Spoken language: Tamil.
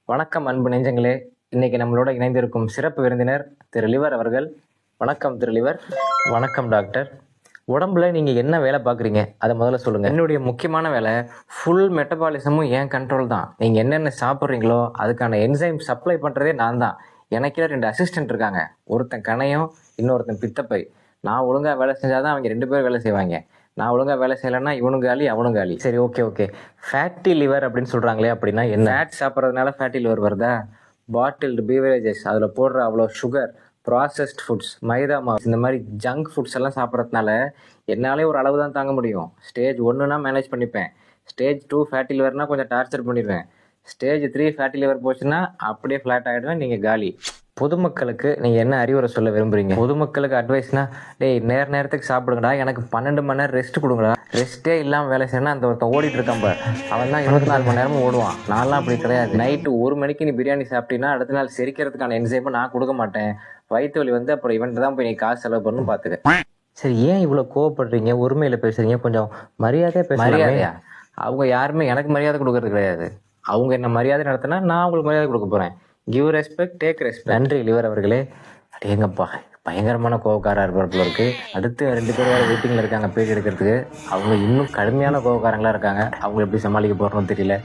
வணக்கம் அன்பு நெஞ்சங்களே. இன்னைக்கு நம்மளோட இணைந்திருக்கும் சிறப்பு விருந்தினர் திரு லிவர் அவர்கள். வணக்கம் திரு லிவர். வணக்கம் டாக்டர். உடம்புல நீங்க என்ன வேலை பார்க்குறீங்க அதை முதல்ல சொல்லுங்க. என்னுடைய முக்கியமான வேலை ஃபுல் மெட்டபாலிசமும் என் கண்ட்ரோல் தான். நீங்க என்னென்ன சாப்பிட்றீங்களோ அதுக்கான என்சைம் சப்ளை பண்றதே நான் தான். எனக்கே 2 அசிஸ்டன்ட் இருக்காங்க. ஒருத்தன் கணையம், இன்னொருத்தன் பித்தப்பை. நான் ஒழுங்கா வேலை செஞ்சாதான் அவங்க 2 பேரும் வேலை செய்வாங்க. நான் ஒழுங்கா வேலை செய்யலைன்னா இவனும் காலி அவனும் காலி. சரி, ஓகே. ஃபேட்டி லிவர் அப்படின்னு சொல்றாங்களே, அப்படின்னா என்ன? ஃபேட் சாப்பிட்றதுனால ஃபேட்டி லிவர் வருதா? பாட்டில்டு பீவரேஜஸ், அதில் போடுற அவ்வளோ சுகர், ப்ராசஸ்ட் ஃபுட்ஸ், மைதா மாவு, இந்த மாதிரி ஜங்க் ஃபுட்ஸ் எல்லாம் சாப்பிட்றதுனால என்னாலே ஒரு அளவு தான் தாங்க முடியும். ஸ்டேஜ் 1னா மேனேஜ் பண்ணிப்பேன். ஸ்டேஜ் 2 ஃபேட்டி லிவர்னா கொஞ்சம் டார்ச்சர் பண்ணிடுவேன். ஸ்டேஜ் 3 ஃபேட்டி லிவர் போச்சுன்னா அப்படியே ஃப்ளாட் ஆகிடுவேன், நீங்கள் காலி. பொதுமக்களுக்கு நீங்கள் என்ன அறிவுரை சொல்ல விரும்புறீங்க? பொதுமக்களுக்கு அட்வைஸ்னா, டேய் நேரத்துக்கு சாப்பிடுங்கடா, எனக்கு 12 மணி நேரம் ரெஸ்ட் கொடுங்கடா. ரெஸ்ட்டே இல்லாமல் வேலை செய்யணும். அந்த ஒருத்தன் ஓடிட்டு இருக்கான் பார், அவன் தான் 24 மணி நேரமும் ஓடுவான். நான்லாம் அப்படி கிடையாது. நைட்டு 1 மணிக்கு நீ பிரியாணி சாப்பிட்டீங்கன்னா அடுத்த நாள் செரிக்கிறதுக்கான என்சைமை நான் கொடுக்க மாட்டேன். வயிற்று வலி வந்து அப்புறம் இவன்ட்டு தான் போய் நீ காசு செலவு பண்ணணும் பார்த்துக்க. சரி, ஏன் இவ்வளோ கோவப்படுறீங்க? ஒருமையில் பேசுறீங்க, கொஞ்சம் மரியாதையாக பேச. மரியாதையா? அவங்க யாருமே எனக்கு மரியாதை கொடுக்கறது கிடையாது. அவங்க என்ன மரியாதை நடத்தினா நான் அவங்களுக்கு மரியாதை கொடுக்க போகிறேன். Give respect, take respect. நன்றி லிவர் அவர்களே. அடேங்கப்பா, பயங்கரமான கோவக்காரா இருப்பார் இருக்கு. அடுத்து 2 பேர் வேறு வெயிட்டிங்கில் இருக்காங்க பேட்டி எடுக்கிறதுக்கு. அவங்க இன்னும் கடுமையான கோவக்காரங்களா இருக்காங்க. அவங்க எப்படி சமாளிக்க போகிறோம்னு தெரியல.